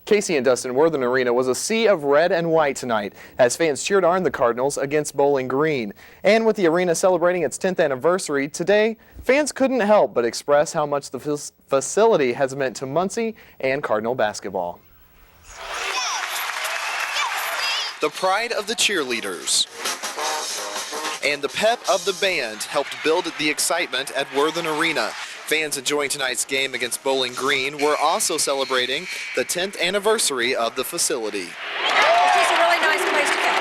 Casey and Dustin, Worthen Arena was a sea of red and white tonight as fans cheered on the Cardinals against Bowling Green. And with the arena celebrating its 10th anniversary today, fans couldn't help but express how much the facility has meant to Muncie and Cardinal basketball. The pride of the cheerleaders and the pep of the band helped build the excitement at Worthen Arena. Fans enjoying tonight's game against Bowling Green were also celebrating the 10th anniversary of the facility. It's just a really nice place to go.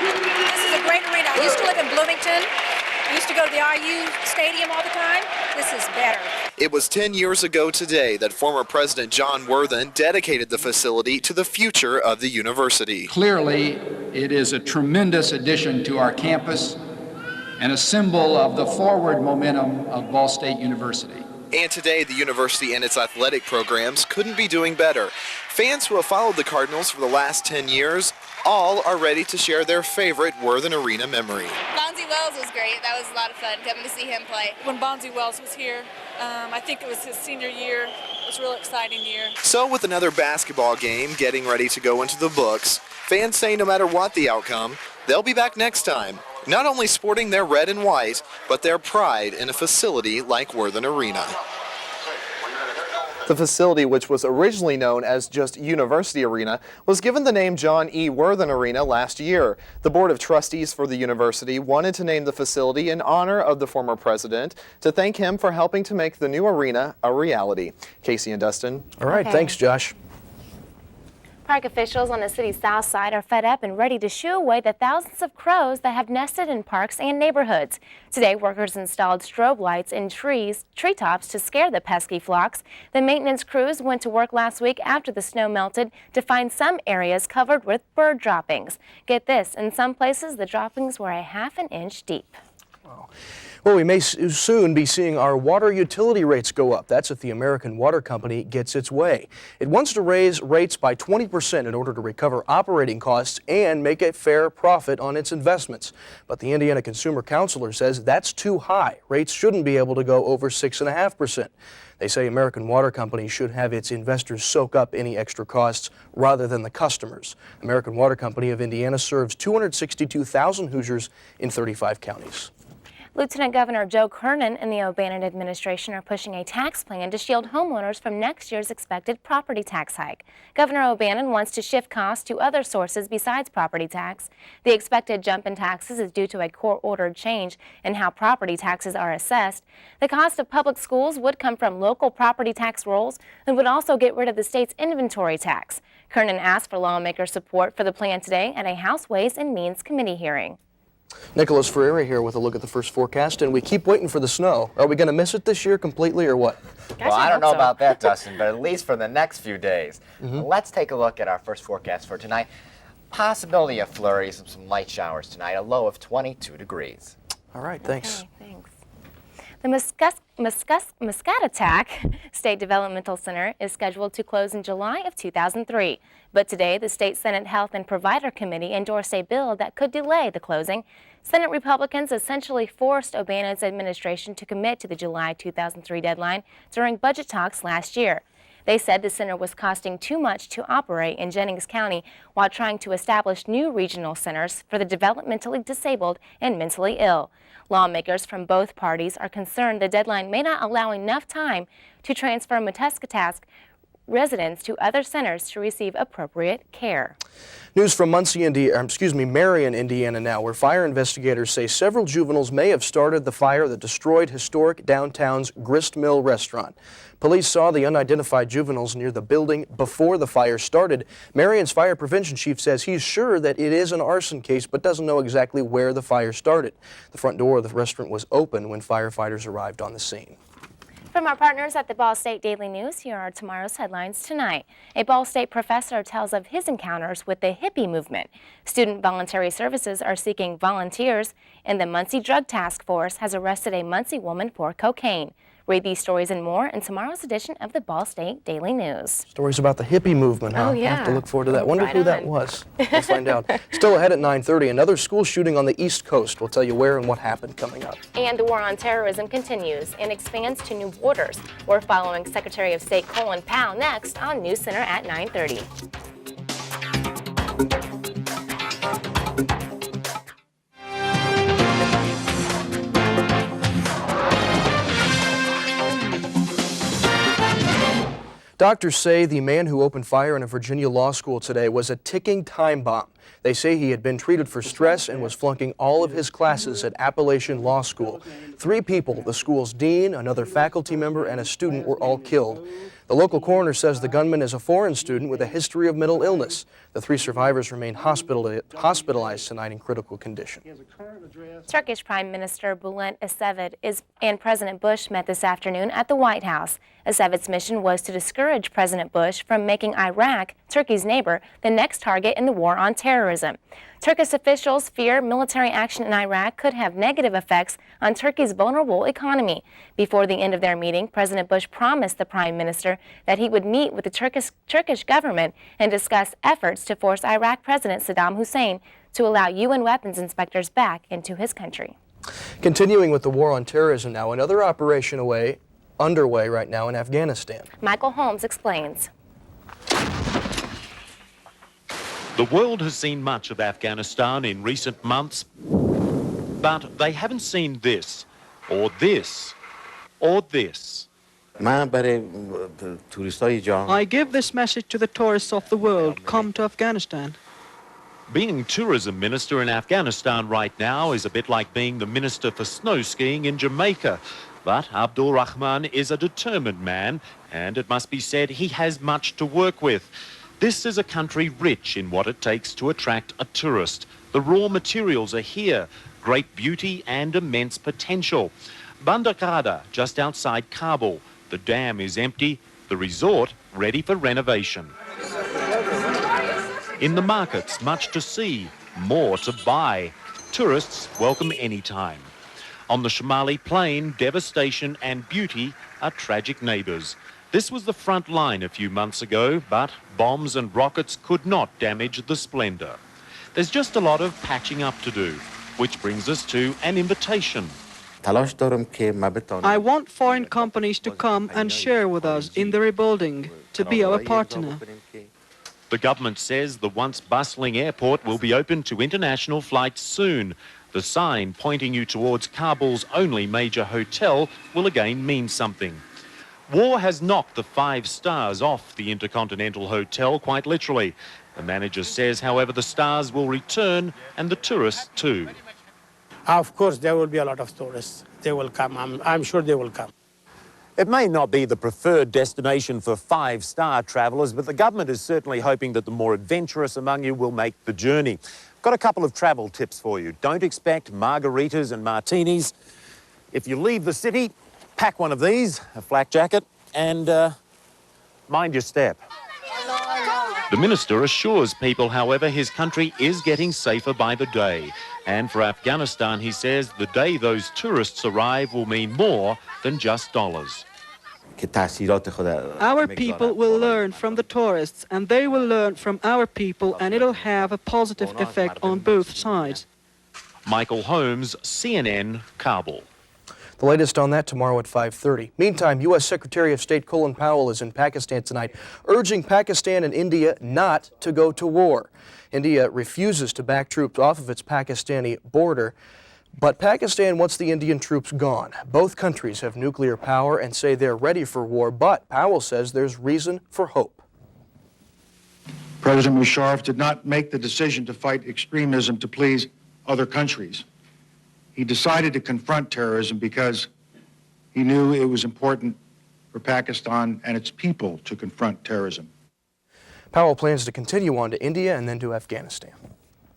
This is a great arena. I used to live in Bloomington. I used to go to the IU Stadium all the time. This is better. It was 10 years ago today that former President John Worthen dedicated the facility to the future of the university. Clearly, it is a tremendous addition to our campus and a symbol of the forward momentum of Ball State University. And today, the university and its athletic programs couldn't be doing better. Fans who have followed the Cardinals for the last 10 years all are ready to share their favorite Worthen Arena memory. Bonzi Wells was great. That was a lot of fun coming to see him play. When Bonzi Wells was here, I think it was his senior year. It was a real exciting year. So with another basketball game getting ready to go into the books, fans say no matter what the outcome, they'll be back next time. Not only sporting their red and white, but their pride in a facility like Worthen Arena. The facility, which was originally known as just University Arena, was given the name John E. Worthen Arena last year. The Board of Trustees for the university wanted to name the facility in honor of the former president to thank him for helping to make the new arena a reality. Casey and Dustin. All right, thanks, Josh. Park officials on the city's south side are fed up and ready to shoo away the thousands of crows that have nested in parks and neighborhoods. Today, workers installed strobe lights in treetops to scare the pesky flocks. The maintenance crews went to work last week after the snow melted to find some areas covered with bird droppings. Get this, in some places the droppings were a ½ an inch deep. Wow. Well, we may soon be seeing our water utility rates go up. That's if the American Water Company gets its way. It wants to raise rates by 20% in order to recover operating costs and make a fair profit on its investments. But the Indiana Consumer Counselor says that's too high. Rates shouldn't be able to go over 6.5%. They say American Water Company should have its investors soak up any extra costs rather than the customers. American Water Company of Indiana serves 262,000 Hoosiers in 35 counties. Lieutenant Governor Joe Kernan and the O'Bannon administration are pushing a tax plan to shield homeowners from next year's expected property tax hike. Governor O'Bannon wants to shift costs to other sources besides property tax. The expected jump in taxes is due to a court-ordered change in how property taxes are assessed. The cost of public schools would come from local property tax rolls and would also get rid of the state's inventory tax. Kernan asked for lawmaker support for the plan today at a House Ways and Means Committee hearing. Nicholas Ferreira here with a look at the first forecast, and we keep waiting for the snow. Are we going to miss it this year completely or what? Well, I don't know about that, Dustin, but at least for the next few days. Let's take a look at our first forecast for tonight. Possibility of flurries and some light showers tonight, a low of 22 degrees. All right, thanks. Okay, thanks. The Muscatatuck State Developmental Center is scheduled to close in July of 2003. But today, the State Senate Health and Provider Committee endorsed a bill that could delay the closing. Senate Republicans essentially forced O'Bannon's administration to commit to the July 2003 deadline during budget talks last year. They said the center was costing too much to operate in Jennings County while trying to establish new regional centers for the developmentally disabled and mentally ill. Lawmakers from both parties are concerned the deadline may not allow enough time to transfer Muscatatuck residents to other centers to receive appropriate care. News from Marion, Indiana now, where fire investigators say several juveniles may have started the fire that destroyed historic downtown's Grist Mill restaurant. Police saw the unidentified juveniles near the building before the fire started. Marion's fire prevention chief says he's sure that it is an arson case, but doesn't know exactly where the fire started. The front door of the restaurant was open when firefighters arrived on the scene. From our partners at the Ball State Daily News, here are tomorrow's headlines tonight. A Ball State professor tells of his encounters with the hippie movement. Student Voluntary Services are seeking volunteers, and the Muncie Drug Task Force has arrested a Muncie woman for cocaine. Read these stories and more in tomorrow's edition of the Ball State Daily News. Stories about the hippie movement, huh? Oh, yeah. I have to look forward to that. Wonder who that was. We'll find out. Still ahead at 9:30, another school shooting on the East Coast. We'll tell you where and what happened coming up. And the war on terrorism continues and expands to new borders. We're following Secretary of State Colin Powell next on NewsCenter at 9:30. Doctors say the man who opened fire in a Virginia law school today was a ticking time bomb. They say he had been treated for stress and was flunking all of his classes at Appalachian Law School. 3 people, the school's dean, another faculty member, and a student, were all killed. The local coroner says the gunman is a foreign student with a history of mental illness. The 3 survivors remain hospitalized tonight in critical condition. Turkish Prime Minister Bülent Ecevit and President Bush met this afternoon at the White House. Ecevit's mission was to discourage President Bush from making Iraq, Turkey's neighbor, the next target in the war on terrorism. Turkish officials fear military action in Iraq could have negative effects on Turkey's vulnerable economy. Before the end of their meeting, President Bush promised the Prime Minister that he would meet with the Turkish government and discuss efforts to force Iraq President Saddam Hussein to allow UN weapons inspectors back into his country. Continuing with the war on terrorism now, another operation underway right now in Afghanistan. Michael Holmes explains. The world has seen much of Afghanistan in recent months, but they haven't seen this, or this, or this. I give this message to the tourists of the world: come to Afghanistan. Being tourism minister in Afghanistan right now is a bit like being the minister for snow skiing in Jamaica. But Abdul Rahman is a determined man, and it must be said he has much to work with. This is a country rich in what it takes to attract a tourist. The raw materials are here, great beauty and immense potential. Bandar Qada, just outside Kabul. The dam is empty, the resort ready for renovation. In the markets, much to see, more to buy. Tourists welcome anytime. On the Shamali Plain, devastation and beauty are tragic neighbours. This was the front line a few months ago, but bombs and rockets could not damage the splendour. There's just a lot of patching up to do, which brings us to an invitation. I want foreign companies to come and share with us in the rebuilding, to be our partner. The government says the once bustling airport will be open to international flights soon. The sign pointing you towards Kabul's only major hotel will again mean something. War has knocked the 5 stars off the Intercontinental Hotel, quite literally. The manager says, however, the stars will return and the tourists too. Of course, there will be a lot of tourists. They will come. I'm sure they will come. It may not be the preferred destination for 5-star travellers, but the government is certainly hoping that the more adventurous among you will make the journey. Got a couple of travel tips for you. Don't expect margaritas and martinis. If you leave the city, pack one of these, a flak jacket, and mind your step. The minister assures people, however, his country is getting safer by the day. And for Afghanistan, he says, the day those tourists arrive will mean more than just dollars. Our people will learn from the tourists, and they will learn from our people, and it'll have a positive effect on both sides. Michael Holmes, CNN, Kabul. The latest on that tomorrow at 5:30. Meantime, U.S. Secretary of State Colin Powell is in Pakistan tonight, urging Pakistan and India not to go to war. India refuses to back troops off of its Pakistani border, but Pakistan wants the Indian troops gone. Both countries have nuclear power and say they're ready for war, but Powell says there's reason for hope. President Musharraf did not make the decision to fight extremism to please other countries. He decided to confront terrorism because he knew it was important for Pakistan and its people to confront terrorism. Powell plans to continue on to India and then to Afghanistan.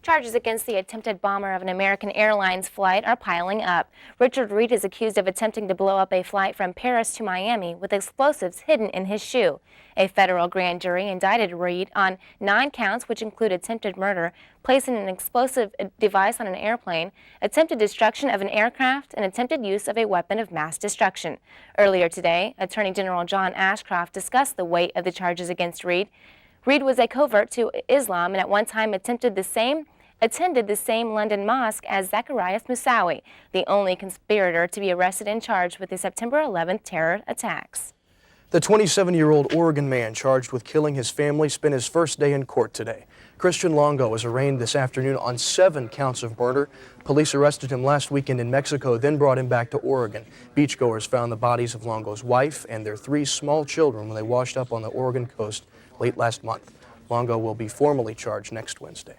Charges against the attempted bomber of an American Airlines flight are piling up. Richard Reed is accused of attempting to blow up a flight from Paris to Miami with explosives hidden in his shoe. A federal grand jury indicted Reed on 9 counts, which include attempted murder, placing an explosive device on an airplane, attempted destruction of an aircraft, and attempted use of a weapon of mass destruction. Earlier today, Attorney General John Ashcroft discussed the weight of the charges against Reed. Reed was a convert to Islam and at one time attended the same London mosque as Zacarias Moussaoui, the only conspirator to be arrested and charged with the September 11th terror attacks. The 27-year-old Oregon man charged with killing his family spent his first day in court today. Christian Longo was arraigned this afternoon on 7 counts of murder. Police arrested him last weekend in Mexico, then brought him back to Oregon. Beachgoers found the bodies of Longo's wife and their 3 small children when they washed up on the Oregon coast late last month. Longo will be formally charged next Wednesday.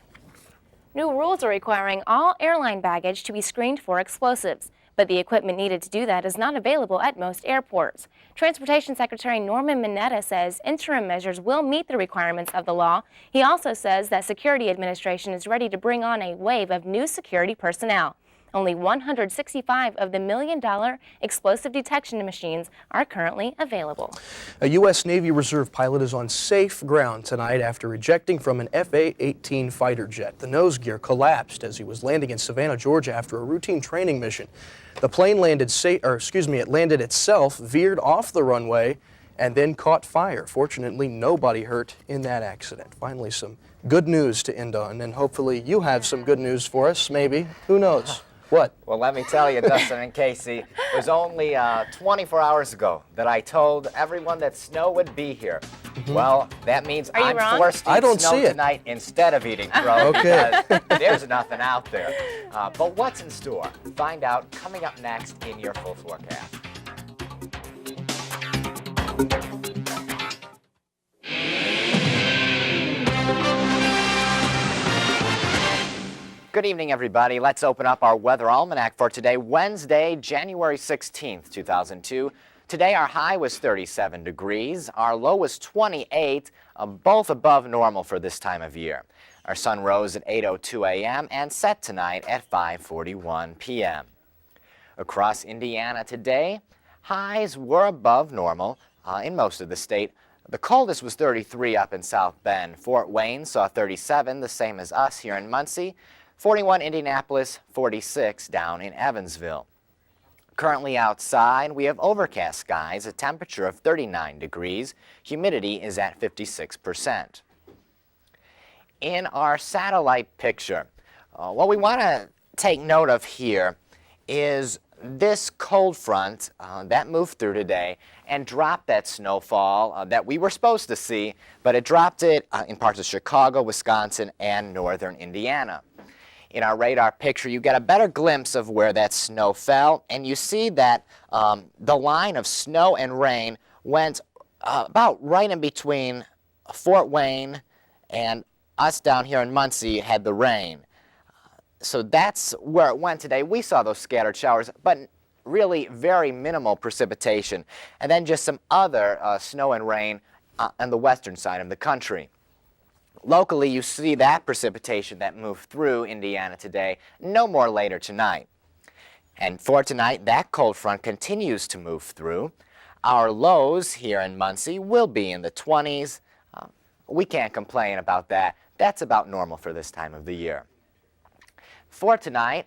New rules are requiring all airline baggage to be screened for explosives, but the equipment needed to do that is not available at most airports. Transportation Secretary Norman Mineta says interim measures will meet the requirements of the law. He also says that Security Administration is ready to bring on a wave of new security personnel. Only 165 of the $1 million explosive detection machines are currently available. A U.S. Navy Reserve pilot is on safe ground tonight after ejecting from an F-A-18 fighter jet. The nose gear collapsed as he was landing in Savannah, Georgia after a routine training mission. The plane landed itself, veered off the runway, and then caught fire. Fortunately, nobody hurt in that accident. Finally, some good news to end on, and hopefully you have some good news for us, maybe. Who knows? What? Well, let me tell you, Dustin and Casey, it was only 24 hours ago that I told everyone that snow would be here. Well, that means I'm forced to eat snow tonight instead of eating crow because there's nothing out there. But what's in store? Find out coming up next in your full forecast. Good evening, everybody. Let's open up our weather almanac for today, Wednesday, January 16th, 2002. Today, our high was 37 degrees. Our low was 28, both above normal for this time of year. Our sun rose at 8:02 a.m. and set tonight at 5:41 p.m. Across Indiana today, highs were above normal in most of the state. The coldest was 33 up in South Bend. Fort Wayne saw 37, the same as us here in Muncie. 41 Indianapolis, 46 down in Evansville. Currently outside, we have overcast skies, a temperature of 39 degrees. Humidity is at 56%. In our satellite picture, what we want to take note of here is this cold front that moved through today and dropped that snowfall that we were supposed to see, but it dropped it in parts of Chicago, Wisconsin, and northern Indiana. In our radar picture, you get a better glimpse of where that snow fell, and you see that the line of snow and rain went about right in between Fort Wayne and us down here in Muncie had the rain. So that's where it went today. We saw those scattered showers, but really very minimal precipitation, and then just some other snow and rain on the western side of the country. Locally, you see that precipitation that moved through Indiana today, no more later tonight. And for tonight, that cold front continues to move through. Our lows here in Muncie will be in the 20s. We can't complain about that. That's about normal for this time of the year. For tonight,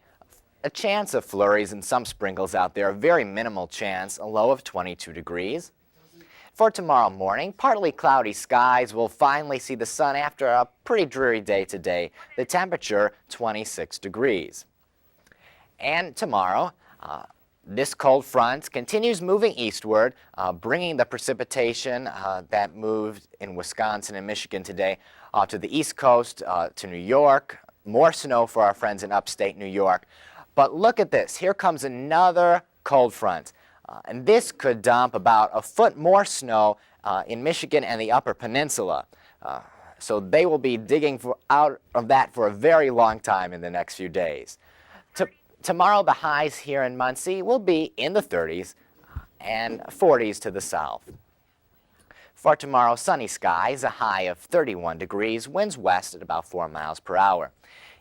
a chance of flurries and some sprinkles out there, a very minimal chance, a low of 22 degrees. For tomorrow morning, partly cloudy skies. We'll finally see the sun after a pretty dreary day today. The temperature, 26 degrees. And tomorrow, this cold front continues moving eastward, bringing the precipitation that moved in Wisconsin and Michigan today to the east coast, to New York. More snow for our friends in upstate New York. But look at this. Here comes another cold front. And this could dump about a foot more snow in Michigan and the Upper Peninsula. So they will be digging out of that for a very long time in the next few days. Tomorrow, the highs here in Muncie will be in the 30s and 40s to the south. For tomorrow, sunny skies, a high of 31 degrees, winds west at about 4 miles per hour.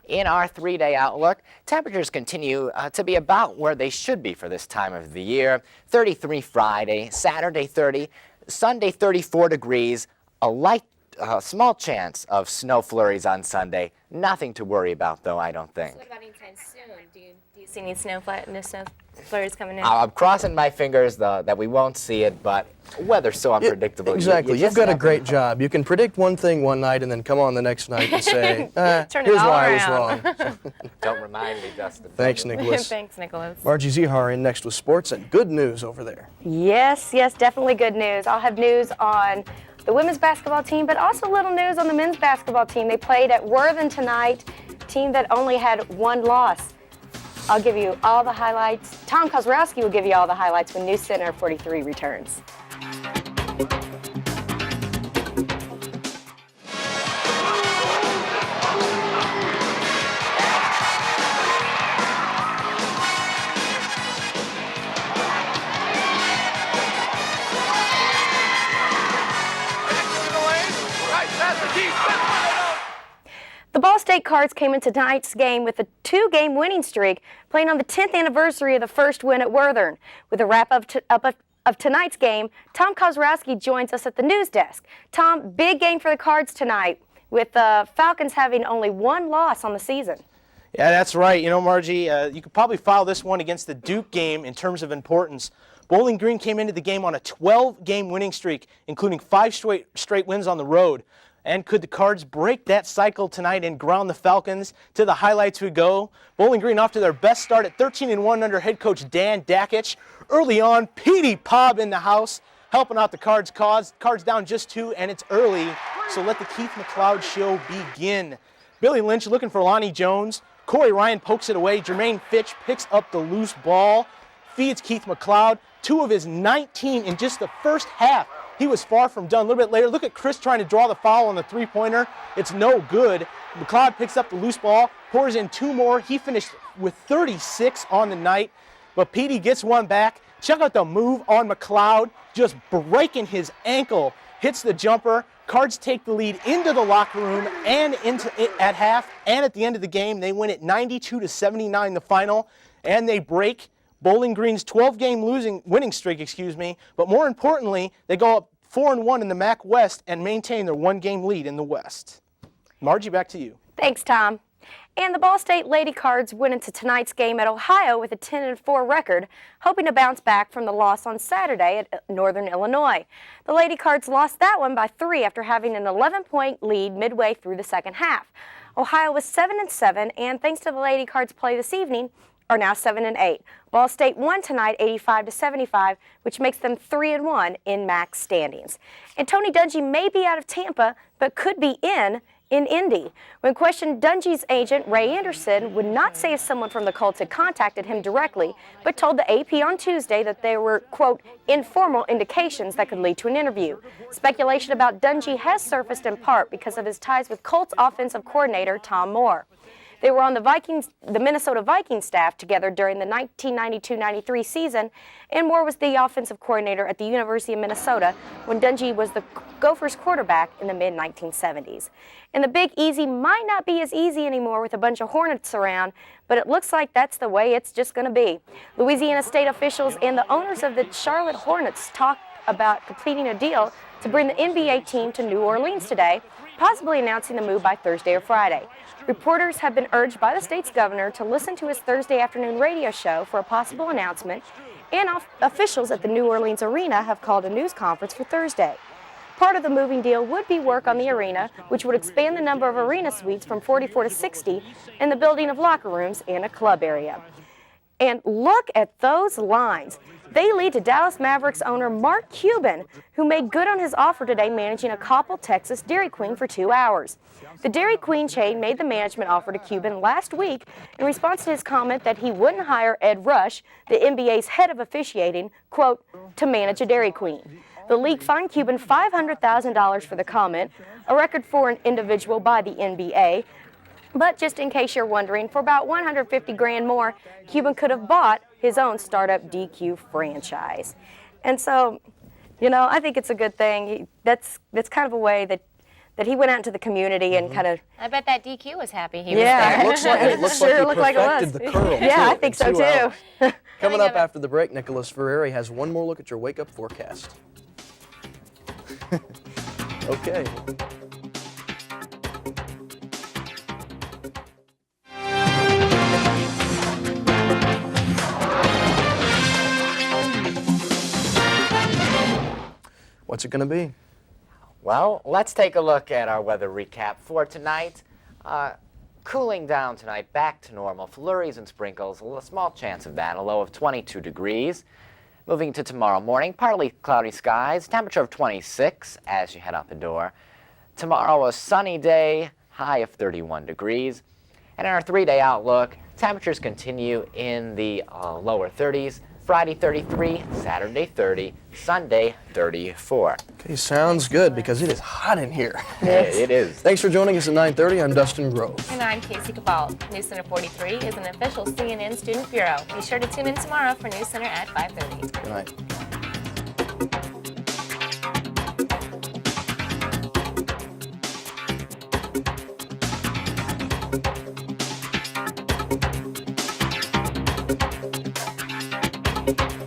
In our 3-day outlook, temperatures continue to be about where they should be for this time of the year. 33 Friday, Saturday 30, Sunday 34 degrees, a small chance of snow flurries on Sunday. Nothing to worry about, though, I don't think. What about anytime soon? Do you see any snow flurries coming in? I'm crossing my fingers that we won't see it, but weather's so unpredictable. Exactly. You've got a great job. You can predict one thing one night and then come on the next night and say, here's why I was wrong. Don't remind me, Justin. Thanks, Nicholas. Thanks, Nicholas. Margie Zihar in next with sports and good news over there. Yes, definitely good news. I'll have news on the women's basketball team, but also little news on the men's basketball team. They played at Worthen tonight, team that only had one loss. I'll give you all the highlights. Tom Kozrowski will give you all the highlights when NewsCenter 43 returns. The Ball State Cards came into tonight's game with a 2-game winning streak, playing on the 10th anniversary of the first win at Worthen. With a wrap-up of tonight's game, Tom Kozrowski joins us at the news desk. Tom, big game for the Cards tonight, with the Falcons having only one loss on the season. Yeah, that's right. You know, Margie, you could probably file this one against the Duke game in terms of importance. Bowling Green came into the game on a 12-game winning streak, including 5 straight wins on the road. And could the Cards break that cycle tonight and ground the Falcons? To the highlights we go. Bowling Green off to their best start at 13-1 under head coach Dan Dakich. Early on, Petey Pobb in the house, helping out the Cards cause. Cards down just 2, and it's early, so let the Keith McLeod show begin. Billy Lynch looking for Lonnie Jones. Corey Ryan pokes it away. Jermaine Fitch picks up the loose ball, feeds Keith McLeod. 2 of his 19 in just the first half. He was far from done. A little bit later, look at Chris trying to draw the foul on the three-pointer. It's no good. McLeod picks up the loose ball, pours in 2 more. He finished with 36 on the night, but Petey gets one back. Check out the move on McLeod, just breaking his ankle, hits the jumper. Cards take the lead into the locker room and at half, and at the end of the game, they win it 92-79 the final, and they break Bowling Green's 12-game winning streak, but more importantly, they go up 4-1 in the MAC West and maintain their 1-game lead in the West. Margie, back to you. Thanks, Tom. And the Ball State Lady Cards went into tonight's game at Ohio with a 10-4 record, hoping to bounce back from the loss on Saturday at Northern Illinois. The Lady Cards lost that one by 3 after having an 11-point lead midway through the second half. Ohio was 7-7, and thanks to the Lady Cards play this evening, are now 7-8. Ball State won tonight 85-75, which makes them 3-1 in MAC standings. And Tony Dungy may be out of Tampa, but could be in Indy. When questioned, Dungy's agent, Ray Anderson, would not say if someone from the Colts had contacted him directly, but told the AP on Tuesday that there were, quote, informal indications that could lead to an interview. Speculation about Dungy has surfaced in part because of his ties with Colts offensive coordinator Tom Moore. They were on the Minnesota Vikings staff together during the 1992-93 season, and Moore was the offensive coordinator at the University of Minnesota when Dungy was the Gophers quarterback in the mid-1970s. And the Big Easy might not be as easy anymore with a bunch of Hornets around, but it looks like that's the way it's just going to be. Louisiana state officials and the owners of the Charlotte Hornets talked about completing a deal to bring the NBA team to New Orleans today, possibly announcing the move by Thursday or Friday. Reporters have been urged by the state's governor to listen to his Thursday afternoon radio show for a possible announcement, and officials at the New Orleans Arena have called a news conference for Thursday. Part of the moving deal would be work on the arena, which would expand the number of arena suites from 44 to 60 and the building of locker rooms and a club area. And look at those lines. They lead to Dallas Mavericks owner Mark Cuban, who made good on his offer today managing a Coppell, Texas Dairy Queen for 2 hours. The Dairy Queen chain made the management offer to Cuban last week in response to his comment that he wouldn't hire Ed Rush, the NBA's head of officiating, quote, to manage a Dairy Queen. The league fined Cuban $500,000 for the comment, a record for an individual by the NBA. But just in case you're wondering, for about $150,000 more, Cuban could have bought his own startup DQ franchise. And so, you know, I think it's a good thing. That's kind of a way that he went out into the community and kind of. I bet that DQ was happy he was there. It looks like he perfected the curl. Yeah, I think so too. Coming up after the break, Nicholas Ferreri has one more look at your wake-up forecast. Okay. What's it going to be? Well, let's take a look at our weather recap for tonight. Cooling down tonight, back to normal. Flurries and sprinkles, a small chance of that, a low of 22 degrees. Moving to tomorrow morning, partly cloudy skies, temperature of 26 as you head out the door. Tomorrow, a sunny day, high of 31 degrees. And in our 3-day outlook, temperatures continue in the lower 30s. Friday 33, Saturday 30, Sunday 34. Okay, sounds good because it is hot in here. It is. Thanks for joining us at 9:30. I'm Dustin Grove. And I'm Casey Cabal. News Center 43 is an official CNN Student Bureau. Be sure to tune in tomorrow for News Center at 5:30. Good night. Thank you.